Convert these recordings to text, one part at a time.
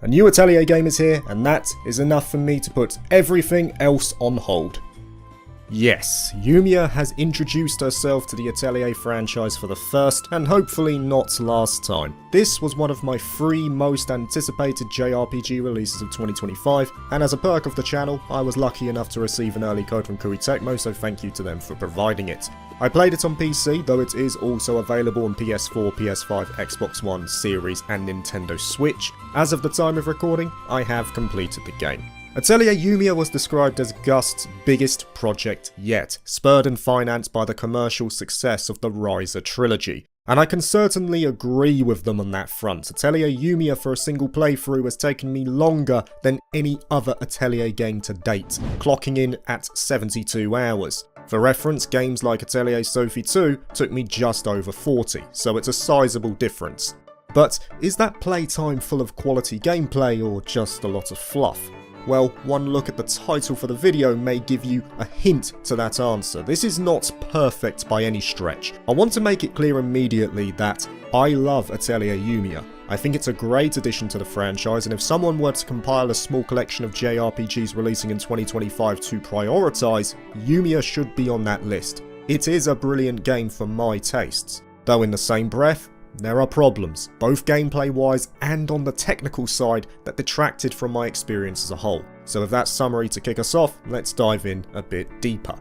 A new Atelier game is here, and that is enough for me to put everything else on hold. Yes, Yumia has introduced herself to the Atelier franchise for the first, and hopefully not last time. This was one of my 3 most anticipated JRPG releases of 2025, and as a perk of the channel, I was lucky enough to receive an early code from Koei Tecmo, so thank you to them for providing it. I played it on PC, though it is also available on PS4, PS5, Xbox One, Series, and Nintendo Switch. As of the time of recording, I have completed the game. Atelier Yumia was described as Gust's biggest project yet, spurred and financed by the commercial success of the Riser trilogy. And I can certainly agree with them on that front. Atelier Yumia for a single playthrough has taken me longer than any other Atelier game to date, clocking in at 72 hours. For reference, games like Atelier Sophie 2 took me just over 40, so it's a sizable difference. But is that playtime full of quality gameplay or just a lot of fluff? Well, one look at the title for the video may give you a hint to that answer. This is not perfect by any stretch. I want to make it clear immediately that I love Atelier Yumia. I think it's a great addition to the franchise, and if someone were to compile a small collection of JRPGs releasing in 2025 to prioritise, Yumia should be on that list. It is a brilliant game for my tastes. Though in the same breath, there are problems, both gameplay-wise and on the technical side, that detracted from my experience as a whole. So with that summary to kick us off, let's dive in a bit deeper.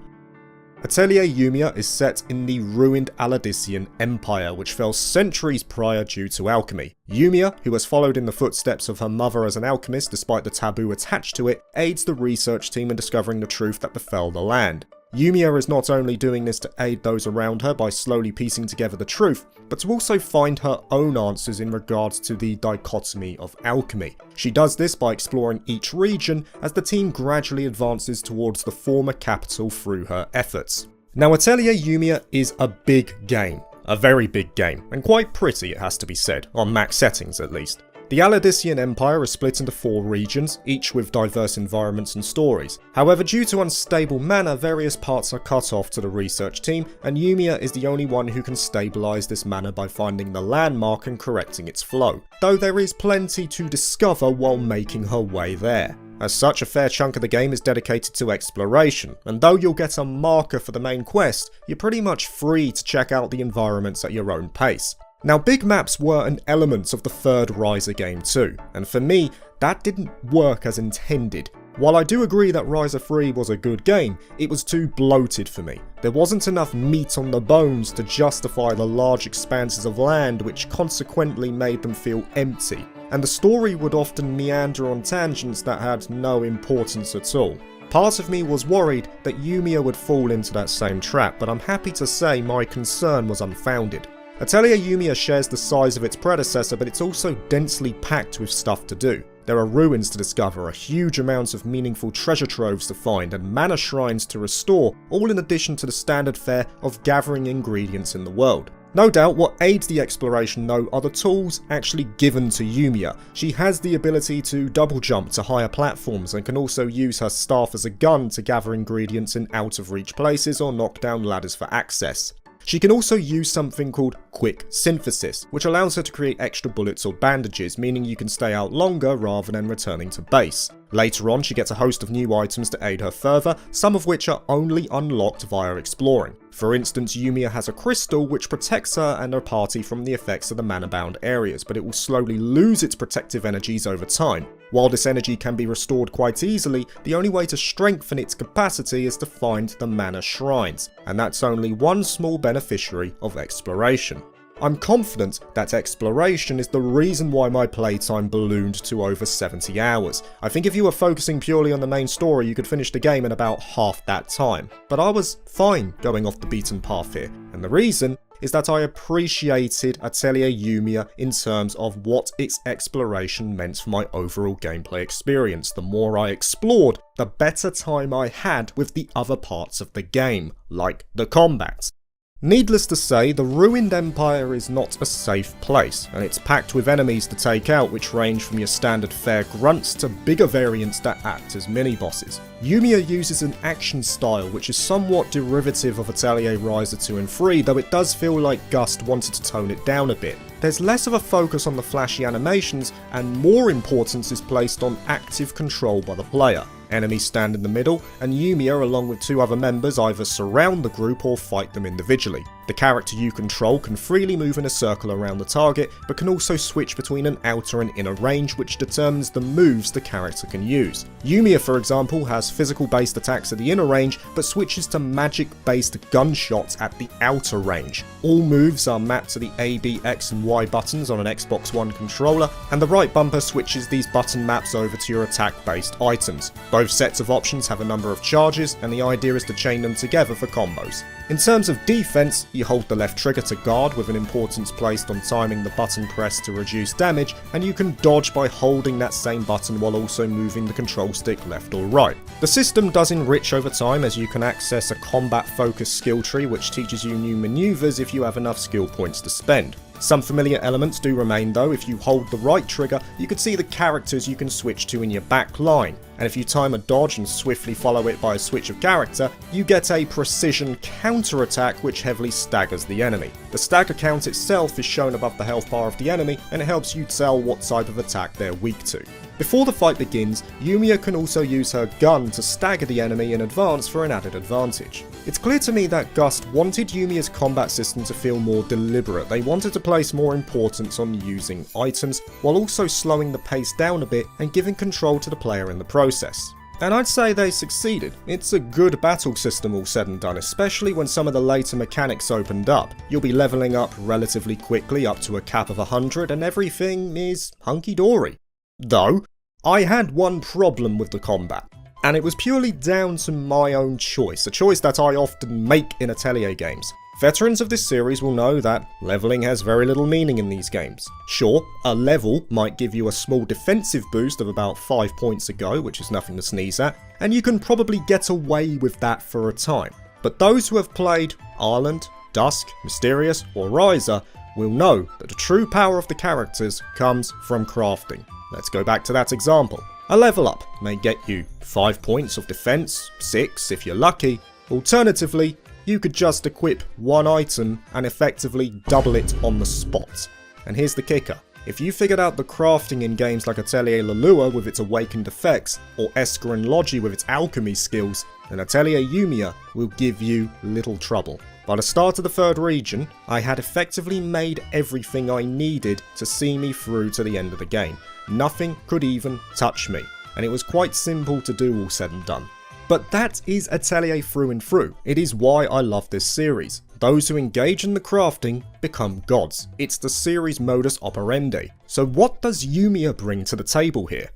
Atelier Yumia is set in the ruined Aladician Empire, which fell centuries prior due to alchemy. Yumia, who has followed in the footsteps of her mother as an alchemist despite the taboo attached to it, aids the research team in discovering the truth that befell the land. Yumia is not only doing this to aid those around her by slowly piecing together the truth, but to also find her own answers in regards to the dichotomy of alchemy. She does this by exploring each region as the team gradually advances towards the former capital through her efforts. Now, Atelier Yumia is a big game. A very big game, and quite pretty it has to be said, on max settings at least. The Aladician Empire is split into 4 regions, each with diverse environments and stories. However, due to unstable mana, various parts are cut off to the research team, and Yumia is the only one who can stabilise this mana by finding the landmark and correcting its flow, though there is plenty to discover while making her way there. As such, a fair chunk of the game is dedicated to exploration, and though you'll get a marker for the main quest, you're pretty much free to check out the environments at your own pace. Now, big maps were an element of the third Riser game too, and for me, that didn't work as intended. While I do agree that Riser 3 was a good game, it was too bloated for me. There wasn't enough meat on the bones to justify the large expanses of land, which consequently made them feel empty, and the story would often meander on tangents that had no importance at all. Part of me was worried that Yumia would fall into that same trap, but I'm happy to say my concern was unfounded. Atelier Yumia shares the size of its predecessor, but it's also densely packed with stuff to do. There are ruins to discover, a huge amount of meaningful treasure troves to find, and mana shrines to restore, all in addition to the standard fare of gathering ingredients in the world. No doubt what aids the exploration though are the tools actually given to Yumia. She has the ability to double jump to higher platforms and can also use her staff as a gun to gather ingredients in out of reach places or knock down ladders for access. She can also use something called Quick Synthesis, which allows her to create extra bullets or bandages, meaning you can stay out longer rather than returning to base. Later on, she gets a host of new items to aid her further, some of which are only unlocked via exploring. For instance, Yumia has a crystal which protects her and her party from the effects of the mana-bound areas, but it will slowly lose its protective energies over time. While this energy can be restored quite easily, the only way to strengthen its capacity is to find the mana shrines, and that's only one small beneficiary of exploration. I'm confident that exploration is the reason why my playtime ballooned to over 70 hours. I think if you were focusing purely on the main story, you could finish the game in about half that time. But I was fine going off the beaten path here, and the reason is that I appreciated Atelier Yumia in terms of what its exploration meant for my overall gameplay experience. The more I explored, the better time I had with the other parts of the game, like the combat. Needless to say, the ruined empire is not a safe place, and it's packed with enemies to take out which range from your standard fare grunts to bigger variants that act as mini-bosses. Yumia uses an action style which is somewhat derivative of Atelier Riser 2 and 3, though it does feel like Gust wanted to tone it down a bit. there's less of a focus on the flashy animations and more importance is placed on active control by the player. Enemies stand in the middle, and Yumia along with 2 other members either surround the group or fight them individually. The character you control can freely move in a circle around the target, but can also switch between an outer and inner range which determines the moves the character can use. Yumia, for example, has physical based attacks at the inner range, but switches to magic based gunshots at the outer range. All moves are mapped to the A, B, X and Y buttons on an Xbox One controller, and the right bumper switches these button maps over to your attack based items. Both sets of options have a number of charges, and the idea is to chain them together for combos. In terms of defense, you hold the left trigger to guard with an importance placed on timing the button press to reduce damage, and you can dodge by holding that same button while also moving the control stick left or right. The system does enrich over time as you can access a combat focused skill tree which teaches you new maneuvers if you have enough skill points to spend. Some familiar elements do remain though. If you hold the right trigger, you can see the characters you can switch to in your back line, and if you time a dodge and swiftly follow it by a switch of character, you get a precision counter attack which heavily staggers the enemy. The stagger count itself is shown above the health bar of the enemy, and it helps you tell what type of attack they're weak to. Before the fight begins, Yumia can also use her gun to stagger the enemy in advance for an added advantage. It's clear to me that Gust wanted Yumia's combat system to feel more deliberate. They wanted to place more importance on using items, while also slowing the pace down a bit and giving control to the player in the process. And I'd say they succeeded. It's a good battle system all said and done, especially when some of the later mechanics opened up. You'll be leveling up relatively quickly up to a cap of 100 and everything is hunky-dory. Though, I had one problem with the combat, and it was purely down to my own choice, a choice that I often make in Atelier games. Veterans of this series will know that leveling has very little meaning in these games. Sure, a level might give you a small defensive boost of about 5 points a go, which is nothing to sneeze at, and you can probably get away with that for a time. But those who have played Ireland, Dusk, Mysterious, or Riser will know that the true power of the characters comes from crafting. Let's go back to that example. A level up may get you 5 points of defense, 6 if you're lucky. Alternatively, you could just equip one item and effectively double it on the spot. And here's the kicker. If you figured out the crafting in games like Atelier Yumia with its awakened effects, or Esker and Logi with its alchemy skills, then Atelier Yumia will give you little trouble. By the start of the 3rd region, I had effectively made everything I needed to see me through to the end of the game. Nothing could even touch me, and it was quite simple to do all said and done. But that is Atelier through and through. It is why I love this series. Those who engage in the crafting become gods. It's the series modus operandi. So what does Yumia bring to the table here?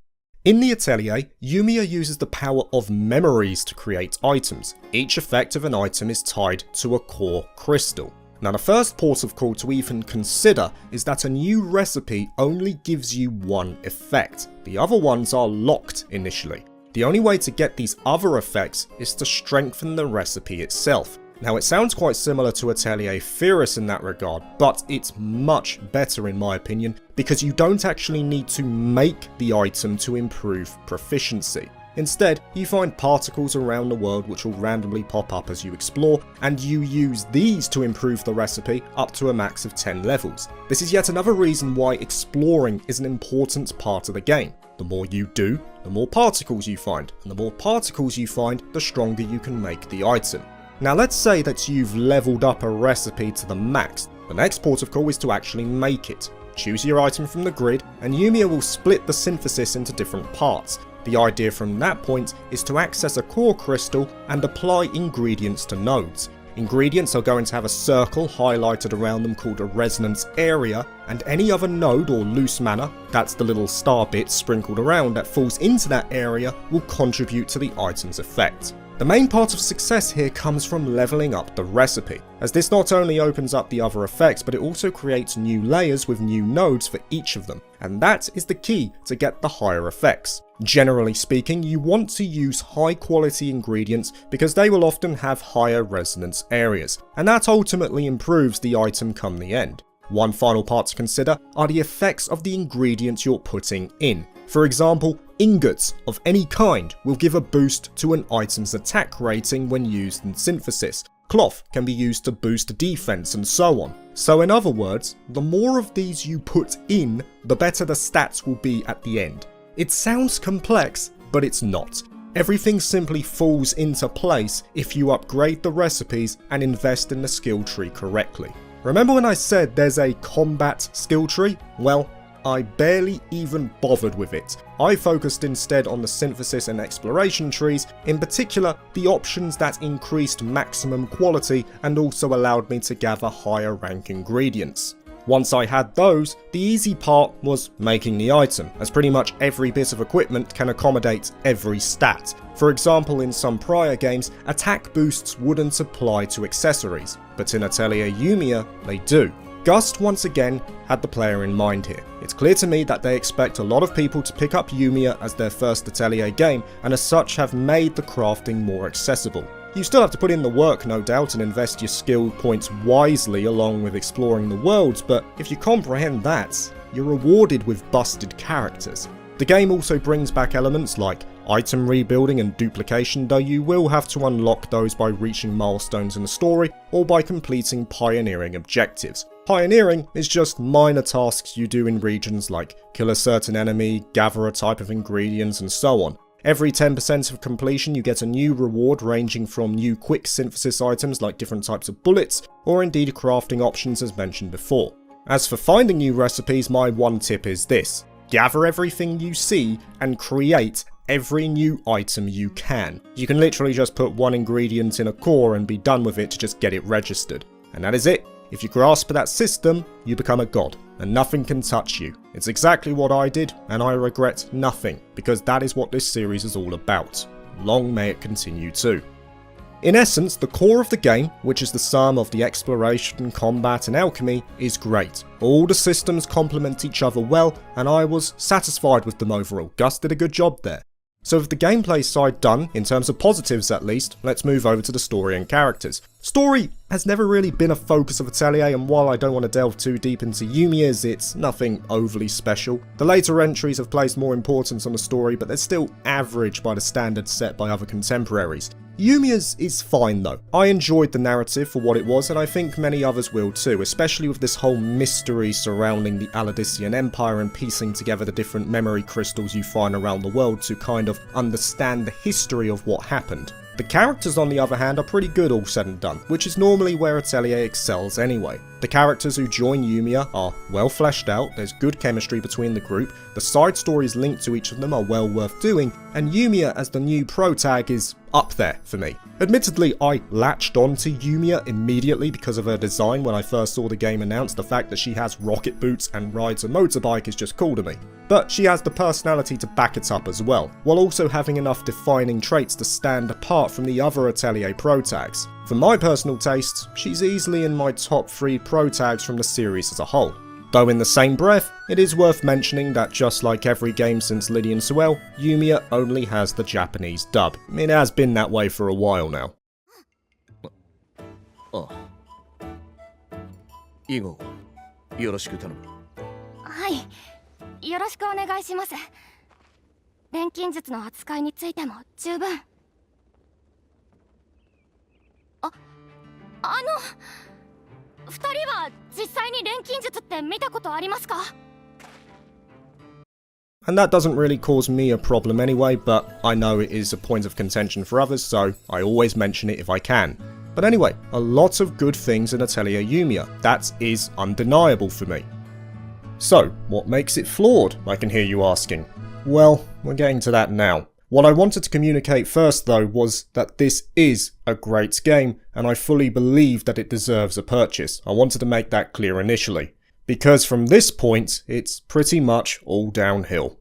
In the Atelier, Yumia uses the power of memories to create items. Each effect of an item is tied to a core crystal. Now the first port of call to even consider is that a new recipe only gives you one effect. The other ones are locked initially. The only way to get these other effects is to strengthen the recipe itself. Now it sounds quite similar to Atelier Pyrrhus in that regard, but it's much better in my opinion because you don't actually need to make the item to improve proficiency. Instead, you find particles around the world which will randomly pop up as you explore, and you use these to improve the recipe up to a max of 10 levels. This is yet another reason why exploring is an important part of the game. The more you do, the more particles you find, and the more particles you find, the stronger you can make the item. Now let's say that you've leveled up a recipe to the max. The next port of call is to actually make it. Choose your item from the grid, and Yumia will split the synthesis into different parts. The idea from that point is to access a core crystal and apply ingredients to nodes. Ingredients are going to have a circle highlighted around them called a resonance area, and any other node or loose mana, that's the little star bit sprinkled around that falls into that area, will contribute to the item's effect. The main part of success here comes from leveling up the recipe, as this not only opens up the other effects, but it also creates new layers with new nodes for each of them, and that is the key to get the higher effects. Generally speaking, you want to use high quality ingredients because they will often have higher resonance areas, and that ultimately improves the item come the end. One final part to consider are the effects of the ingredients you're putting in. For example, ingots of any kind will give a boost to an item's attack rating when used in synthesis, Cloth can be used to boost defense and so on. So in other words, the more of these you put in, the better the stats will be at the end. It sounds complex, but it's not. Everything simply falls into place if you upgrade the recipes and invest in the skill tree correctly. Remember when I said there's a combat skill tree? Well, I barely even bothered with it. I focused instead on the synthesis and exploration trees, in particular the options that increased maximum quality and also allowed me to gather higher rank ingredients. Once I had those, the easy part was making the item, as pretty much every bit of equipment can accommodate every stat. For example, in some prior games, attack boosts wouldn't apply to accessories, but in Atelier Yumia, they do. Gust once again had the player in mind here. It's clear to me that they expect a lot of people to pick up Yumia as their first Atelier game, and as such have made the crafting more accessible. You still have to put in the work, no doubt, and invest your skill points wisely along with exploring the worlds, but if you comprehend that, you're rewarded with busted characters. The game also brings back elements like item rebuilding and duplication, though you will have to unlock those by reaching milestones in the story or by completing pioneering objectives. Pioneering is just minor tasks you do in regions like kill a certain enemy, gather a type of ingredients, and so on. Every 10% of completion you get a new reward ranging from new quick synthesis items like different types of bullets, or indeed crafting options as mentioned before. As for finding new recipes, my one tip is this: gather everything you see and create every new item you can. You can literally just put one ingredient in a core and be done with it to just get it registered. And that is it. If you grasp that system, you become a god, and nothing can touch you. It's exactly what I did, and I regret nothing, because that is what this series is all about. Long may it continue too. In essence, the core of the game, which is the sum of the exploration, combat and alchemy, is great. All the systems complement each other well, and I was satisfied with them overall. Gus did a good job there. So with the gameplay side done, in terms of positives at least, let's move over to the story and characters. Story has never really been a focus of Atelier, and while I don't want to delve too deep into Yumia's, it's nothing overly special. The later entries have placed more importance on the story, but they're still average by the standards set by other contemporaries. Yumia's is fine though. I enjoyed the narrative for what it was, and I think many others will too, especially with this whole mystery surrounding the Aladician Empire and piecing together the different memory crystals you find around the world to kind of understand the history of what happened. The characters on the other hand are pretty good all said and done, which is normally where Atelier excels anyway. The characters who join Yumia are well fleshed out, there's good chemistry between the group, the side stories linked to each of them are well worth doing, and Yumia as the new protag is up there for me. Admittedly, I latched onto Yumia immediately because of her design when I first saw the game announced. The fact that she has rocket boots and rides a motorbike is just cool to me. But she has the personality to back it up as well, while also having enough defining traits to stand apart from the other Atelier protags. For my personal taste, she's easily in my top 3 protags from the series as a whole. Though in the same breath, it is worth mentioning that just like every game since Lydian Suel, Yumia only has the Japanese dub. It has been that way for a while now. And that doesn't really cause me a problem anyway, but I know it is a point of contention for others, so I always mention it if I can. But anyway, a lot of good things in Atelier Yumia. That is undeniable for me. So, what makes it flawed, I can hear you asking? Well, we're getting to that now. What I wanted to communicate first though was that this is a great game, and I fully believe that it deserves a purchase. I wanted to make that clear initially. Because from this point, it's pretty much all downhill.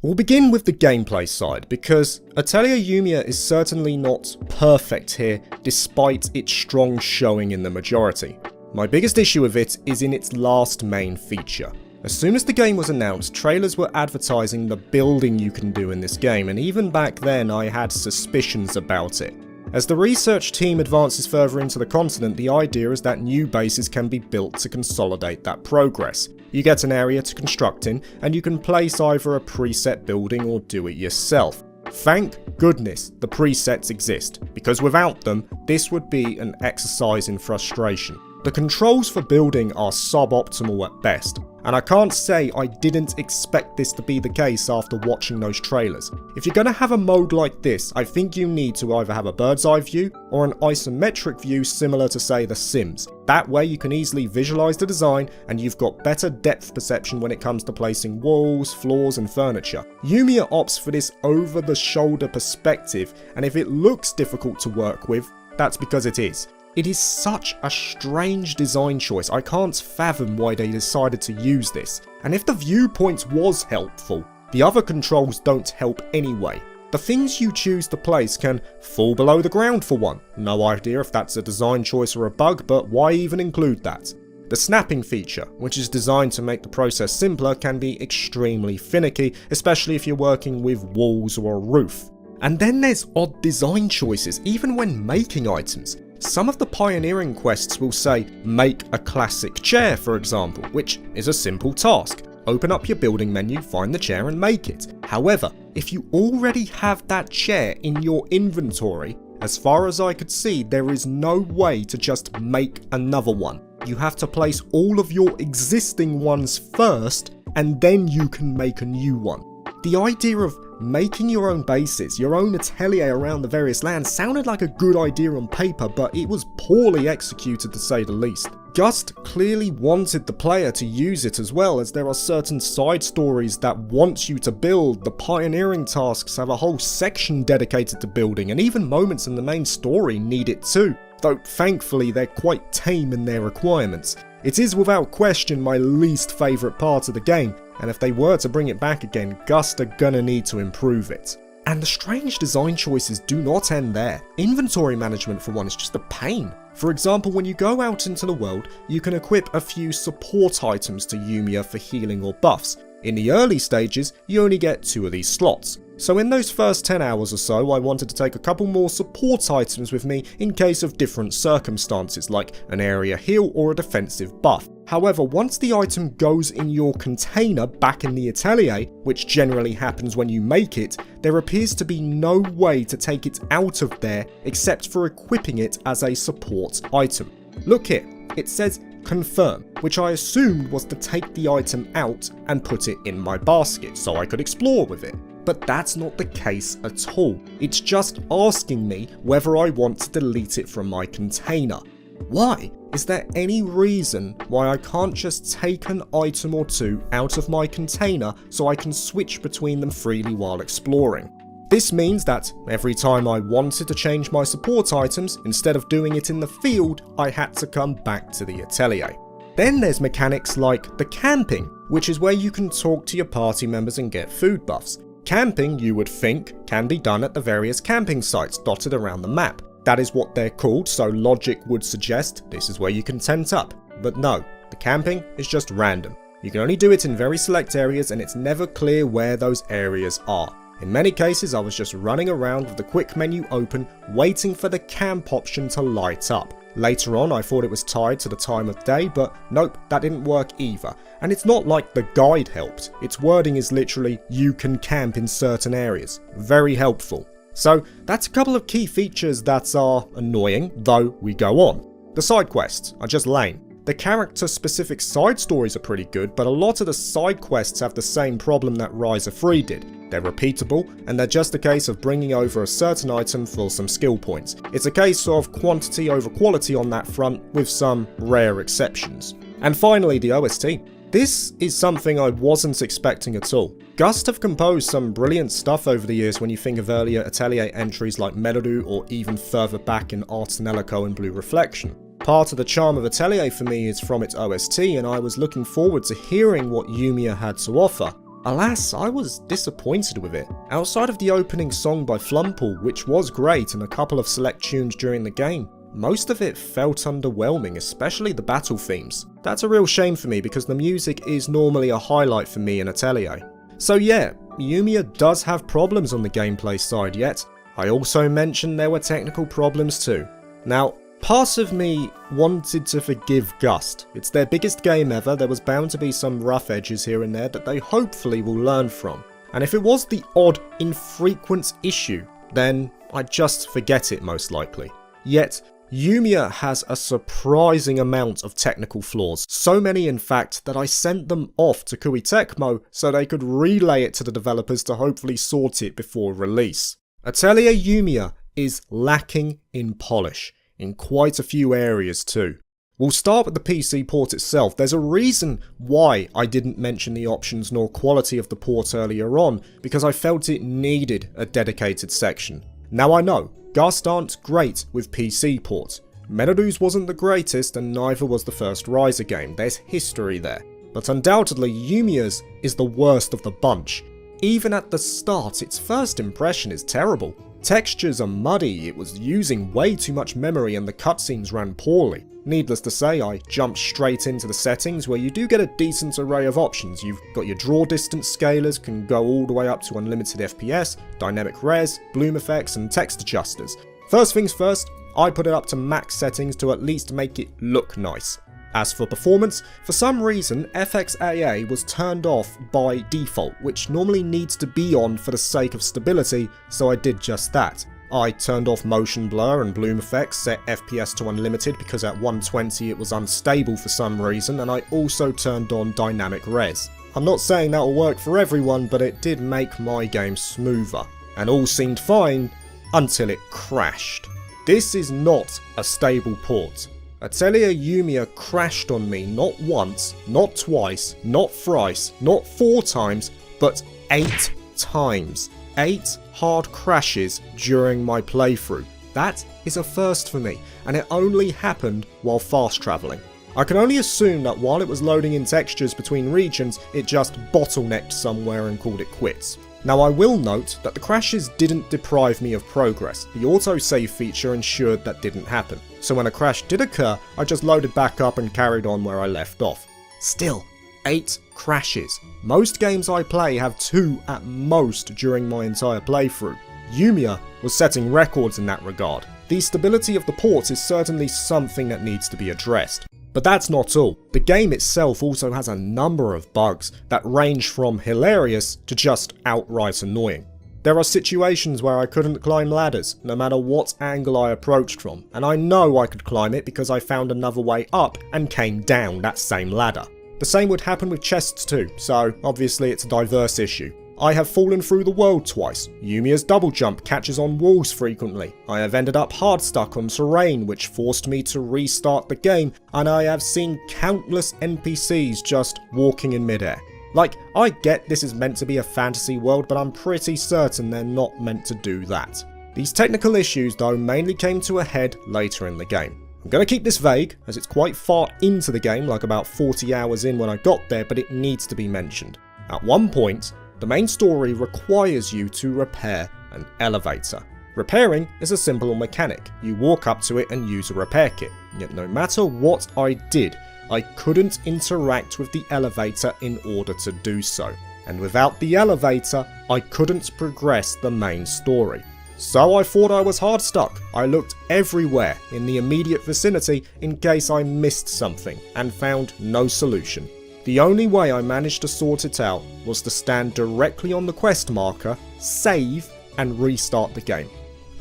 We'll begin with the gameplay side, because Atelier Yumia is certainly not perfect here, despite its strong showing in the majority. My biggest issue with it is in its last main feature. As soon as the game was announced, trailers were advertising the building you can do in this game, and even back then I had suspicions about it. As the research team advances further into the continent, the idea is that new bases can be built to consolidate that progress. You get an area to construct in, and you can place either a preset building or do it yourself. Thank thank goodness the presets exist, because without them, this would be an exercise in frustration. The controls for building are suboptimal at best, and I can't say I didn't expect this to be the case after watching those trailers. If you're going to have a mode like this, I think you need to either have a bird's eye view or an isometric view similar to, say, The Sims. That way you can easily visualize the design and you've got better depth perception when it comes to placing walls, floors and furniture. Yumia opts for this over-the-shoulder perspective, and if it looks difficult to work with, that's because it is. It is such a strange design choice, I can't fathom why they decided to use this. And if the viewpoint was helpful, the other controls don't help anyway. The things you choose to place can fall below the ground for one. No idea if that's a design choice or a bug, but why even include that? The snapping feature, which is designed to make the process simpler, can be extremely finicky, especially if you're working with walls or a roof. And then there's odd design choices, even when making items. Some of the pioneering quests will say, make a classic chair, for example, which is a simple task. Open up your building menu, find the chair and make it. However, if you already have that chair in your inventory, as far as I could see, there is no way to just make another one. You have to place all of your existing ones first, and then you can make a new one. The idea of making your own bases, your own atelier around the various lands sounded like a good idea on paper, but it was poorly executed to say the least. Gust clearly wanted the player to use it as well, as there are certain side stories that want you to build. The pioneering tasks have a whole section dedicated to building, and even moments in the main story need it too, though thankfully they're quite tame in their requirements. It is without question my least favourite part of the game, and if they were to bring it back again, Gust are gonna need to improve it. And the strange design choices do not end there. Inventory management for one is just a pain. For example, when you go out into the world, you can equip a few support items to Yumia for healing or buffs. In the early stages, you only get 2 of these slots. So in those first 10 hours or so, I wanted to take a couple more support items with me in case of different circumstances, like an area heal or a defensive buff. However, once the item goes in your container back in the atelier, which generally happens when you make it, there appears to be no way to take it out of there except for equipping it as a support item. Look here, it says confirm, which I assumed was to take the item out and put it in my basket so I could explore with it. But that's not the case at all. It's just asking me whether I want to delete it from my container. Why? Is there any reason why I can't just take an item or two out of my container so I can switch between them freely while exploring? This means that every time I wanted to change my support items, instead of doing it in the field, I had to come back to the atelier. Then there's mechanics like the camping, which is where you can talk to your party members and get food buffs. Camping, you would think, can be done at the various camping sites dotted around the map. That is what they're called, so logic would suggest this is where you can tent up. But no, the camping is just random. You can only do it in very select areas, and it's never clear where those areas are. In many cases, I was just running around with the quick menu open, waiting for the camp option to light up. Later on, I thought it was tied to the time of day, but nope, that didn't work either. And it's not like the guide helped. Its wording is literally, you can camp in certain areas. Very helpful. So that's a couple of key features that are annoying, though we go on. The side quests are just lame. The character-specific side stories are pretty good, but a lot of the side quests have the same problem that Rise of 3 did. They're repeatable, and they're just a case of bringing over a certain item for some skill points. It's a case of quantity over quality on that front, with some rare exceptions. And finally, the OST. This is something I wasn't expecting at all. Gust have composed some brilliant stuff over the years when you think of earlier Atelier entries like Melody or even further back in Ars Nelico and Blue Reflection. Part of the charm of Atelier for me is from its OST, and I was looking forward to hearing what Yumia had to offer. Alas, I was disappointed with it. Outside of the opening song by Flumpool, which was great, and a couple of select tunes during the game, most of it felt underwhelming, especially the battle themes. That's a real shame for me because the music is normally a highlight for me in Atelier. So yeah, Yumia does have problems on the gameplay side, yet I also mentioned there were technical problems too. Now, part of me wanted to forgive Gust. It's their biggest game ever, there was bound to be some rough edges here and there that they hopefully will learn from. And if it was the odd, infrequent issue then I'd just forget it most likely. Yet, Yumia has a surprising amount of technical flaws, so many in fact that I sent them off to Koei Tecmo so they could relay it to the developers to hopefully sort it before release. Atelier Yumia is lacking in polish, in quite a few areas too. We'll start with the PC port itself. There's a reason why I didn't mention the options nor quality of the port earlier on, because I felt it needed a dedicated section. Now I know, Gust aren't great with PC ports. Menadu's wasn't the greatest and neither was the first Riser game, there's history there. But undoubtedly Yumia's is the worst of the bunch. Even at the start, its first impression is terrible. Textures are muddy, it was using way too much memory and the cutscenes ran poorly. Needless to say, I jumped straight into the settings where you do get a decent array of options. You've got your draw distance scalers, can go all the way up to unlimited FPS, dynamic res, bloom effects and text adjusters. First things first, I put it up to max settings to at least make it look nice. As for performance, for some reason FXAA was turned off by default, which normally needs to be on for the sake of stability, so I did just that. I turned off motion blur and bloom effects, set FPS to unlimited because at 120 it was unstable for some reason, and I also turned on dynamic res. I'm not saying that'll work for everyone, but it did make my game smoother. And all seemed fine until it crashed. This is not a stable port. Atelier Yumia crashed on me not once, not twice, not thrice, not 4 times, but 8 times. 8 hard crashes during my playthrough. That is a first for me, and it only happened while fast travelling. I can only assume that while it was loading in textures between regions, it just bottlenecked somewhere and called it quits. Now I will note that the crashes didn't deprive me of progress. The autosave feature ensured that didn't happen. So when a crash did occur, I just loaded back up and carried on where I left off. Still, 8 crashes. Most games I play have 2 at most during my entire playthrough. Yumia was setting records in that regard. The stability of the port is certainly something that needs to be addressed. But that's not all. The game itself also has a number of bugs that range from hilarious to just outright annoying. There are situations where I couldn't climb ladders, no matter what angle I approached from, and I know I could climb it because I found another way up and came down that same ladder. The same would happen with chests too, so obviously it's a diverse issue. I have fallen through the world twice. Yumia's double jump catches on walls frequently. I have ended up hard stuck on terrain, which forced me to restart the game, and I have seen countless NPCs just walking in midair. Like, I get this is meant to be a fantasy world, but I'm pretty certain they're not meant to do that. These technical issues though mainly came to a head later in the game. I'm going to keep this vague, as it's quite far into the game, like about 40 hours in when I got there, but it needs to be mentioned. At one point, the main story requires you to repair an elevator. Repairing is a simple mechanic. You walk up to it and use a repair kit. Yet no matter what I did, I couldn't interact with the elevator in order to do so. And without the elevator, I couldn't progress the main story. So I thought I was hard stuck. I looked everywhere in the immediate vicinity in case I missed something and found no solution. The only way I managed to sort it out was to stand directly on the quest marker, save, and restart the game.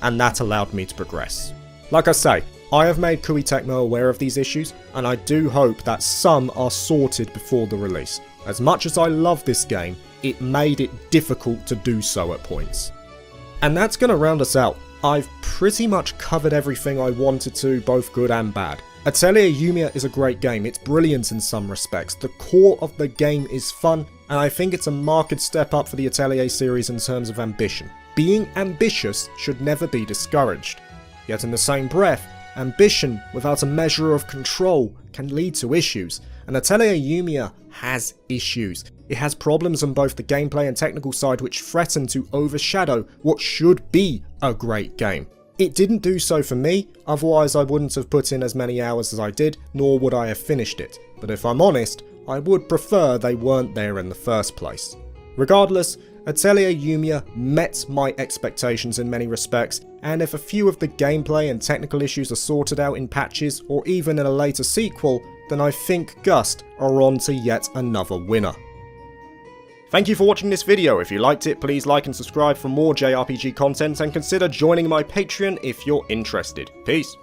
And that allowed me to progress. Like I say, I have made Koei Tecmo aware of these issues, and I do hope that some are sorted before the release. As much as I love this game, it made it difficult to do so at points. And that's going to round us out. I've pretty much covered everything I wanted to, both good and bad. Atelier Yumia is a great game, it's brilliant in some respects, the core of the game is fun, and I think it's a marked step up for the Atelier series in terms of ambition. Being ambitious should never be discouraged. Yet in the same breath, ambition without a measure of control can lead to issues, and Atelier Yumia has issues. It has problems on both the gameplay and technical side which threaten to overshadow what should be a great game. It didn't do so for me, otherwise I wouldn't have put in as many hours as I did, nor would I have finished it. But if I'm honest, I would prefer they weren't there in the first place. Regardless, Atelier Yumia met my expectations in many respects, and if a few of the gameplay and technical issues are sorted out in patches or even in a later sequel, then I think Gust are on to yet another winner. Thank you for watching this video. If you liked it, please like and subscribe for more JRPG content, and consider joining my Patreon if you're interested. Peace.